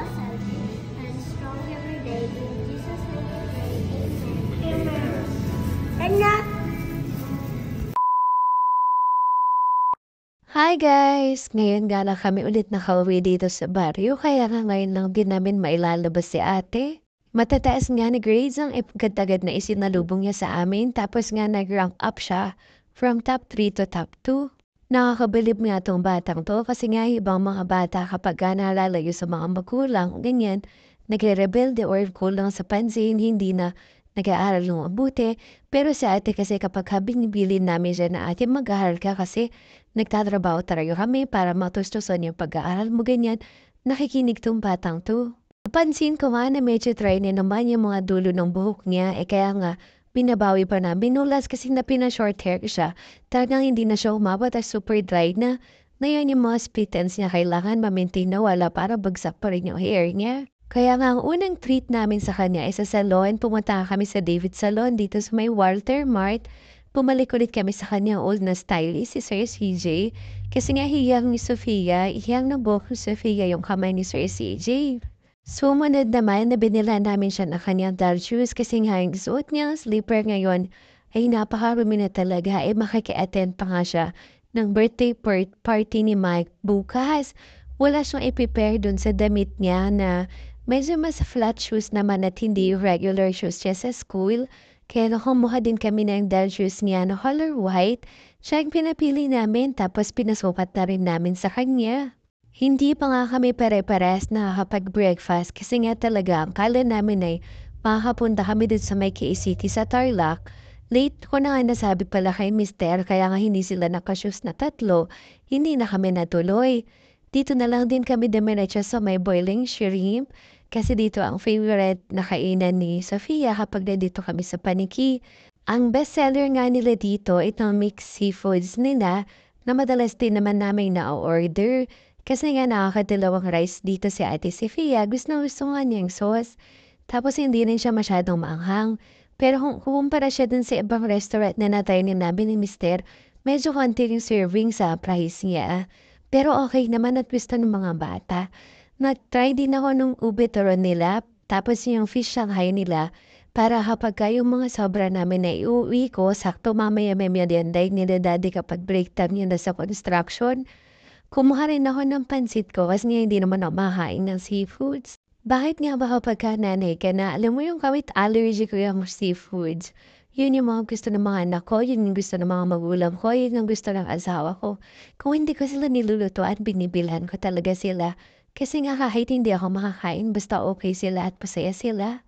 us healthy and strong every day. In Jesus' name we pray. Amen. Amen. And now, Hi guys! Ngayon nga lang kami ulit nakauwi dito sa baryo kaya nga ngayon lang din namin mailalabas si ate. Matataas nga na grades ang agad-agad na isinalubong niya sa amin tapos nga nag-rank up siya from top 3 to top 2. Nakakabilib nga tong batang to kasi nga ibang mga bata kapag ka nalalayo sa mga magulang, ganyan, nagre-rebelde or kulang sa pansin, hindi na nag-aaral ng mabuti. Pero sa ate kasi kapag binibili namin siya na ate mag-aaral ka kasi nagtatrabaho talaga kami para matustusan yung pag-aaral mo ganyan, nakikinig tong batang to. Napansin ko nga na medyo try na naman yung mga dulo ng buhok niya, kaya nga binabawi pa namin nung last kasi na pina-short hair siya. Talagang hindi na siya umabot at super dry na. Ngayon yung mga split ends niya kailangan ma-maintain na wala para bagsak pa rin yung hair niya. Kaya nga ang unang treat namin sa kanya ay sa salon. Pumunta kami sa David Salon dito sa may Walter Mart. Pumalik ulit kami sa kanyang old na stylist, si Sir CJ. Kasi nga hiyang ni Sofia, hiyang ng buhok ni Sofia yung kamay ni Sir CJ. Sumunod naman na binila namin siya ng kanyang doll shoes kasi nga yung suot niya, slipper ngayon, ay napakarumi na talaga. Makiki-attend pa nga siya ng birthday party ni Mike bukas. Wala siyang i-prepare dun sa damit niya na medyo mas flat shoes naman at hindi regular shoes siya sa school. Kaya nakumuha din kami ng doll shoes niya na color white. Siya yung pinapili namin tapos pinasukat na rin namin sa kanya. Hindi pa nga kami pare-pares nakakapag-breakfast kasi nga talaga ang kala namin ay makakapunta kami dun sa may City sa Tarlac. Late ko na nga nasabi pala kay Mister kaya nga hindi sila nakashoes na tatlo, hindi na kami natuloy. Dito na lang din kami dumiretso sa may boiling shrimp kasi dito ang favorite na kainan ni Sofia kapag nandito kami sa Paniki. Ang bestseller nga nila dito itong mixed seafoods nila na madalas din naman namin na-order. Kasi nga nakakadalawang rice dito si Ate Sofia, gusto nga niyang sauce. Tapos hindi rin siya masyadong maanghang. Pero kung kumpara siya dun sa ibang restaurant na natayin namin ni Mister, medyo konti yung serving sa price niya. Pero okay naman at gusto ng mga bata. Nag-try din ako nung ube turon nila, tapos yung fish Shanghai nila, para kapag yung mga sobra namin na iuwi ko, sakto mamaya may merienda nila daddy kapag break time yun na sa construction. Kumuha rin ako ng pansit ko kasi nga hindi naman ako makakain ng seafoods. Bakit nga ba kapagka nanay ka na, alam mo yung kahit allergy ko yung seafoods, yun yung mga gusto ng mga anak ko, yun yung gusto ng mga magulang ko, yun yung gusto ng asawa ko. Kung hindi ko sila nilulutuan, binibilhan ko talaga sila. Kasi nga kahit hindi ako makakain, basta okay sila at pasaya sila.